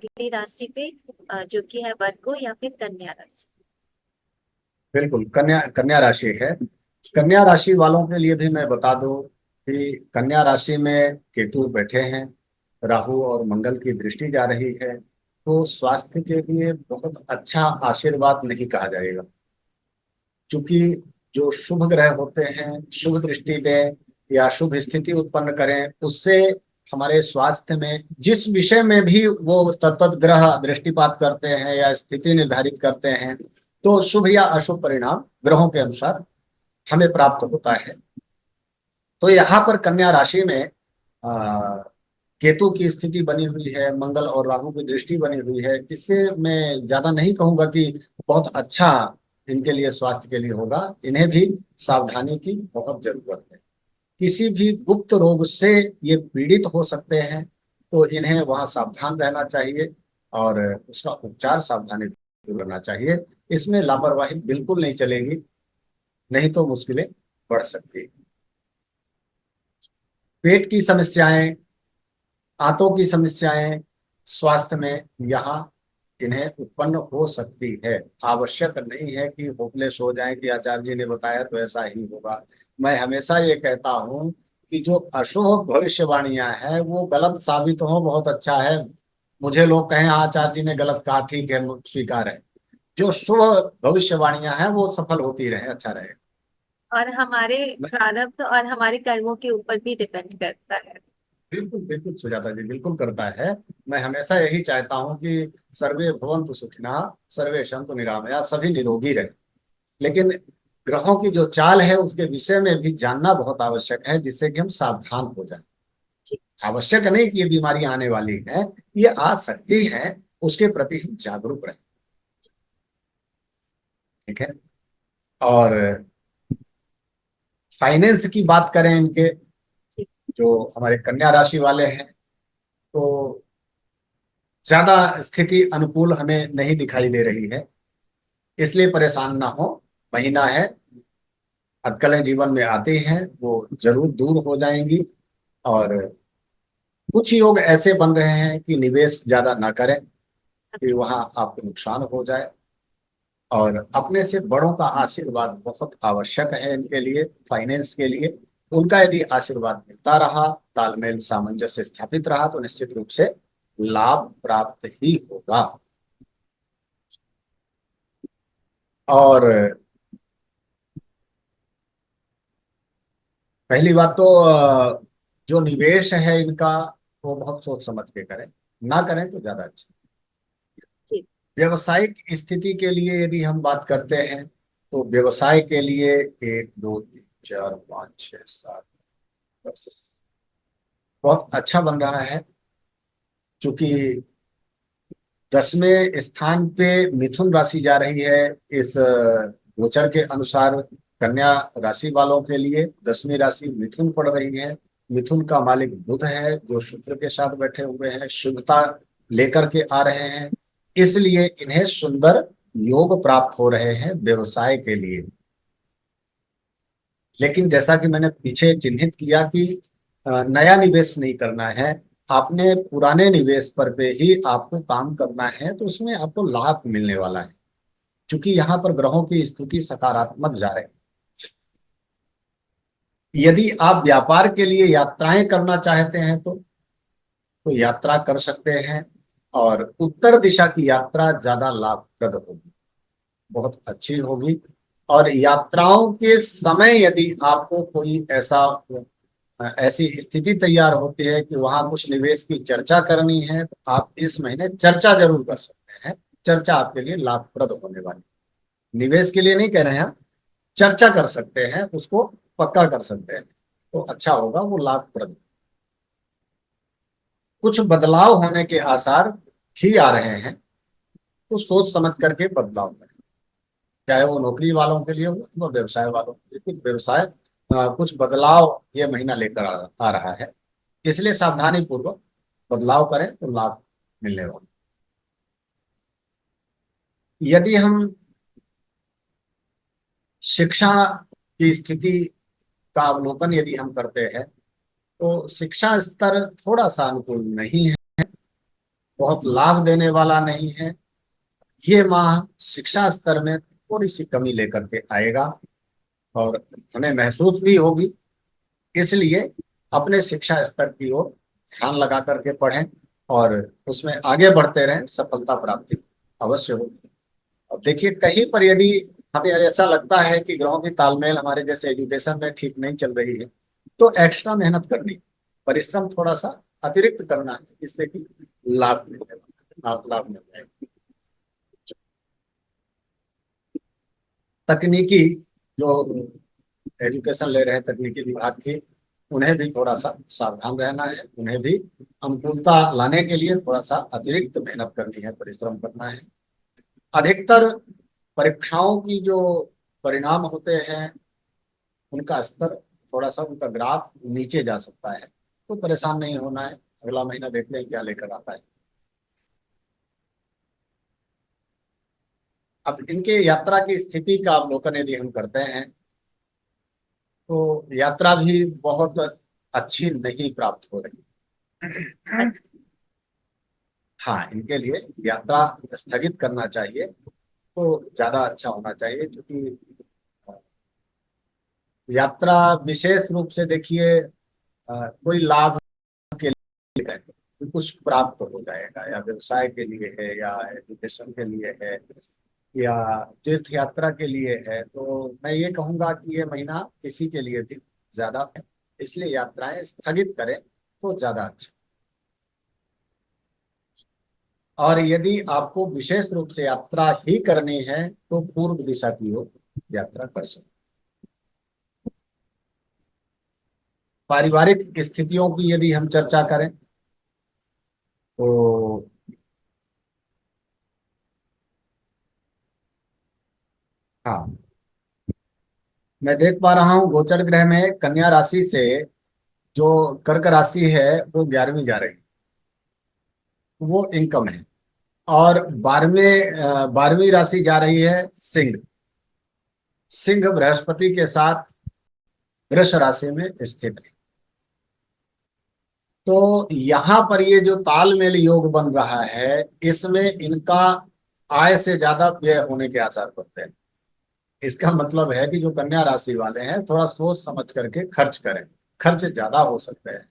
अगली राशि पे जो कि है वर्गो या फिर कन्या राशि। बिल्कुल, कन्या कन्या राशि है। कन्या राशि वालों के लिए भी मैं बता दूं कि कन्या राशि में केतु बैठे हैं, राहु और मंगल की दृष्टि जा रही है, तो स्वास्थ्य के लिए बहुत अच्छा आशीर्वाद नहीं कहा जाएगा। क्योंकि जो शुभ ग्रह होते हैं, शुभ दृष्टि दें या शुभ स्थिति उत्पन्न करें, उससे हमारे स्वास्थ्य में जिस विषय में भी वो तत्त ग्रह दृष्टिपात करते हैं या स्थिति निर्धारित करते हैं, तो शुभ या अशुभ परिणाम ग्रहों के अनुसार हमें प्राप्त होता है। तो यहाँ पर कन्या राशि में आ, केतु की स्थिति बनी हुई है, मंगल और राहु की दृष्टि बनी हुई है। इससे मैं ज्यादा नहीं कहूंगा कि बहुत अच्छा इनके लिए स्वास्थ्य के लिए होगा। इन्हें भी सावधानी की बहुत जरूरत है। किसी भी गुप्त रोग से ये पीड़ित हो सकते हैं, तो इन्हें वहां सावधान रहना चाहिए और उसका उपचार सावधानी करना चाहिए। इसमें लापरवाही बिल्कुल नहीं चलेगी, नहीं तो मुश्किलें बढ़ सकती है। पेट की समस्याएं, आंतों की समस्याएं स्वास्थ्य में यहाँ इन्हें उत्पन्न हो सकती है। आवश्यक नहीं है कि होपलेस हो जाए कि आचार्य जी ने बताया तो ऐसा ही होगा। मैं हमेशा ये कहता हूँ कि जो अशुभ भविष्यवाणियां हैं वो गलत साबित हो, बहुत अच्छा है। मुझे लोग कहें "हाँ, आचार्य जी ने गलत कहा, ठीक है, स्वीकार है"। जो शुभ भविष्यवाणियां हैं वो सफल होती रहे, अच्छा रहे। और हमारे प्रारब्ध और हमारे कर्मों के ऊपर भी डिपेंड करता है। बिल्कुल बिल्कुल सुजाता जी, बिल्कुल करता है। मैं हमेशा यही चाहता हूं कि सर्वे भवन्तु सुखिनः, सर्वे सन्तु निरामया, सभी निरोगी रहे। लेकिन ग्रहों की जो चाल है उसके विषय में भी जानना बहुत आवश्यक है, जिससे कि हम सावधान हो जाएं। जी। आवश्यक नहीं कि ये बीमारियां आने वाली हैं, ये आ सकती हैं, उसके प्रति हम जागरूक रहें। ठीक है। और फाइनेंस की बात करें इनके, जी। जो हमारे कन्या राशि वाले हैं, तो ज्यादा स्थिति अनुकूल हमें नहीं दिखाई दे रही है। इसलिए परेशान ना हो। महीना है, अटकलें जीवन में आती हैं, वो जरूर दूर हो जाएंगी। और कुछ योग ऐसे बन रहे हैं कि निवेश ज्यादा ना करें कि वहां आपको नुकसान हो जाए। और अपने से बड़ों का आशीर्वाद बहुत आवश्यक है इनके लिए, फाइनेंस के लिए। उनका यदि आशीर्वाद मिलता रहा, तालमेल सामंजस्य स्थापित रहा, तो निश्चित रूप से लाभ प्राप्त ही होगा। और पहली बात तो जो निवेश है इनका, वो बहुत सोच समझ के करें, ना करें तो ज्यादा अच्छा। जी। व्यवसायिक स्थिति के लिए यदि हम बात करते हैं, तो व्यवसाय के लिए 1 2 3 4 5 6 7 10 बहुत अच्छा बन रहा है। क्योंकि 10वें स्थान पे मिथुन राशि जा रही है इस गोचर के अनुसार। कन्या राशि वालों के लिए 10वीं राशि मिथुन पड़ रही है। मिथुन का मालिक बुध है, जो शुक्र के साथ बैठे हुए हैं, शुभता लेकर के आ रहे हैं। इसलिए इन्हें सुंदर योग प्राप्त हो रहे हैं व्यवसाय के लिए। लेकिन जैसा कि मैंने पीछे चिन्हित किया कि नया निवेश नहीं करना है, आपने पुराने निवेश पर पे ही आपको काम करना है, तो उसमें आपको लाभ मिलने वाला है। क्योंकि यहाँ पर ग्रहों की स्थिति सकारात्मक जा रही है। यदि आप व्यापार के लिए यात्राएं करना चाहते हैं, तो यात्रा कर सकते हैं। और उत्तर दिशा की यात्रा ज्यादा लाभप्रद होगी, बहुत अच्छी होगी। और यात्राओं के समय यदि आपको कोई ऐसी स्थिति तैयार होती है कि वहां कुछ निवेश की चर्चा करनी है, तो आप इस महीने चर्चा जरूर कर सकते हैं। चर्चा आपके लिए लाभप्रद होने वाली है। निवेश के लिए नहीं कह रहे हैं, आप चर्चा कर सकते हैं, उसको पक्का कर सकते हैं, तो अच्छा होगा, वो लाभप्रद। कुछ बदलाव होने के आसार ही आ रहे हैं, तो सोच समझ करके बदलाव करें। चाहे वो नौकरी वालों के लिए हो अथवा व्यवसाय वालों के लिए। कुछ व्यवसाय कुछ बदलाव ये महीना लेकर आ रहा है, इसलिए सावधानी पूर्वक बदलाव करें तो लाभ मिलने वाला। यदि हम शिक्षा की स्थिति का अवलोकन यदि हम करते हैं, तो शिक्षा स्तर थोड़ा सा अनुकूल नहीं है। बहुत लाभ देने वाला नहीं है। ये माह शिक्षा स्तर में थोड़ी सी कमी लेकर के आएगा और हमें महसूस भी होगी। इसलिए अपने शिक्षा स्तर की ओर ध्यान लगा करके पढ़ें और उसमें आगे बढ़ते रहें, सफलता प्राप्ति अवश्य होगी। अब देखिए, कहीं पर यदि हमें ऐसा लगता है कि ग्रहों की तालमेल हमारे जैसे एजुकेशन में ठीक नहीं चल रही है, तो एक्स्ट्रा मेहनत करनी है, परिश्रम थोड़ा सा अतिरिक्त करना है, जिससे कि लाभ मिले, लाभ मिल जाए। तकनीकी जो एजुकेशन ले रहे हैं तकनीकी विभाग के, उन्हें भी थोड़ा सा सावधान रहना है, उन्हें भी अनुकूलता लाने के लिए थोड़ा सा अतिरिक्त मेहनत करनी है, परिश्रम करना है। अधिकतर परीक्षाओं की जो परिणाम होते हैं, उनका स्तर थोड़ा सा, उनका ग्राफ नीचे जा सकता है, तो परेशान नहीं होना है। अगला महीना देखते हैं क्या लेकर आता है। अब इनके यात्रा की स्थिति का अवलोकन यदि हम करते हैं, तो यात्रा भी बहुत अच्छी नहीं प्राप्त हो रही। हाँ, इनके लिए यात्रा स्थगित करना चाहिए, तो ज्यादा अच्छा होना चाहिए, क्योंकि यात्रा विशेष रूप से देखिए, कोई लाभ के लिए है, कि कुछ प्राप्त हो जाएगा, या व्यवसाय के लिए है, या एजुकेशन के लिए है, या तीर्थ यात्रा के लिए है, तो मैं ये कहूंगा कि ये महीना इसी के लिए भी ज्यादा है। इसलिए यात्राएं स्थगित करें तो ज्यादा अच्छा। और यदि आपको विशेष रूप से यात्रा ही करनी है, तो पूर्व दिशा की ओर यात्रा कर सकते। पारिवारिक स्थितियों की यदि हम चर्चा करें, तो हाँ, मैं देख पा रहा हूँ गोचर ग्रह में कन्या राशि से जो कर्क राशि है वो 11वीं जा रही है, वो इनकम है। और 12वीं राशि जा रही है सिंह। सिंह बृहस्पति के साथ वृष राशि में स्थित है। तो यहाँ पर ये जो तालमेल योग बन रहा है, इसमें इनका आय से ज्यादा व्यय होने के आसार बनते हैं। इसका मतलब है कि जो कन्या राशि वाले हैं, थोड़ा सोच समझ करके खर्च करें, खर्च ज्यादा हो सकते हैं।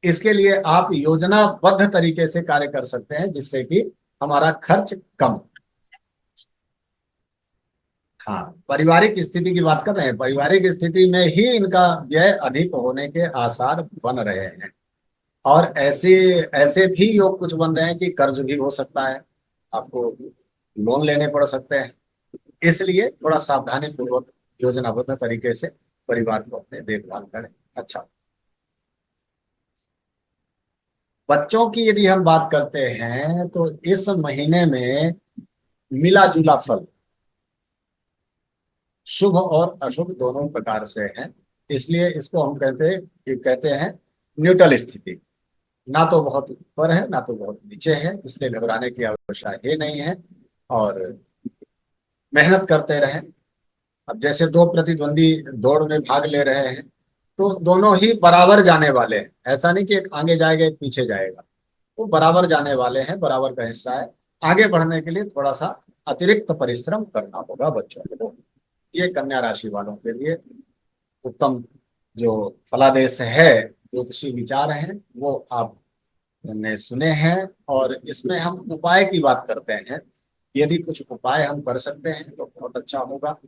इसके लिए आप योजनाबद्ध तरीके से कार्य कर सकते हैं, जिससे कि हमारा खर्च कम हो। हाँ, पारिवारिक स्थिति की बात कर रहे हैं, पारिवारिक स्थिति में ही इनका व्यय अधिक होने के आसार बन रहे हैं। और ऐसे ऐसे भी योग कुछ बन रहे हैं कि कर्ज भी हो सकता है, आपको लोन लेने पड़ सकते हैं। इसलिए थोड़ा सावधानी पूर्वक योजनाबद्ध तरीके से परिवार को अपने देखभाल करें, अच्छा। बच्चों की यदि हम बात करते हैं, तो इस महीने में मिला जुला फल शुभ और अशुभ दोनों प्रकार से है। इसलिए इसको हम कहते हैं न्यूट्रल स्थिति। ना तो बहुत ऊपर है, ना तो बहुत नीचे है, इसलिए घबराने की आवश्यकता ही नहीं है। और मेहनत करते रहें। अब जैसे दो प्रतिद्वंदी दौड़ में भाग ले रहे हैं, तो दोनों ही बराबर जाने वाले हैं। ऐसा नहीं कि एक आगे जाएगा एक पीछे जाएगा, वो बराबर जाने वाले हैं, बराबर का हिस्सा है। आगे बढ़ने के लिए थोड़ा सा अतिरिक्त परिश्रम करना होगा बच्चों को। ये कन्या राशि वालों के लिए उत्तम जो फलादेश है, ज्योतिषी विचार हैं, वो आपने सुने हैं। और इसमें हम उपाय की बात करते हैं। यदि कुछ उपाय हम कर सकते हैं तो बहुत अच्छा होगा।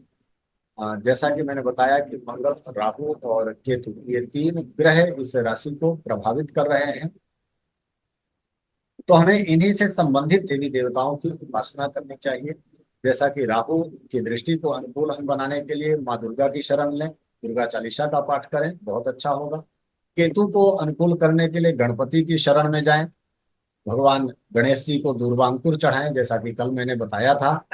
जैसा कि मैंने बताया कि मंगल, राहु और केतु, ये तीन ग्रह इस राशि को प्रभावित कर रहे हैं। तो हमें इन्हीं से संबंधित देवी देवताओं की उपासना करनी चाहिए। जैसा कि राहु की दृष्टि को अनुकूल हम बनाने के लिए माँ दुर्गा की शरण लें, दुर्गा चालीसा का पाठ करें, बहुत अच्छा होगा। केतु को अनुकूल करने के लिए गणपति की शरण में जाएं, भगवान गणेश जी को दूर्वांकुर चढ़ाएं, जैसा कि कल मैंने बताया था।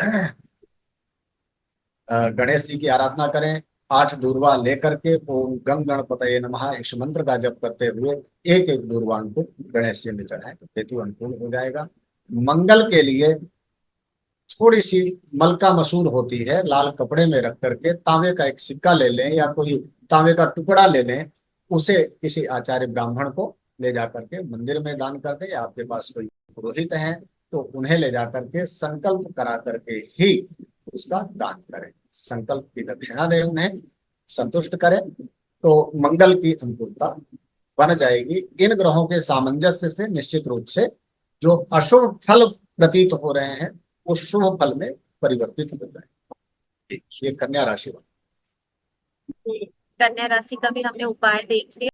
गणेश जी की आराधना करें, 8 दूर्वा लेकर के ओम गंग गणपतये नमः इस मंत्र का जप करते हुए एक एक दूर्वान को गणेश जी में चढ़ाएं, तो केतु अनुकूल हो जाएगा। मंगल के लिए थोड़ी सी मलका मसूर होती है, लाल कपड़े में रख करके तांबे का एक सिक्का ले लें, या कोई तांबे का टुकड़ा ले लें, उसे किसी आचार्य ब्राह्मण को ले जा करके मंदिर में दान कर दे, या आपके पास कोई पुरोहित हैं तो उन्हें ले जा करके संकल्प करा करके ही उसका दान करें, संकल्प की दक्षिणा दें, उन्हें संतुष्ट करें, तो मंगल की अनुकूलता बन जाएगी। इन ग्रहों के सामंजस्य से निश्चित रूप से जो अशुभ फल प्रतीत हो रहे हैं वो शुभ फल में परिवर्तित हो जाए। ये कन्या राशि वाले। कन्या राशि का भी हमने उपाय देख लिया।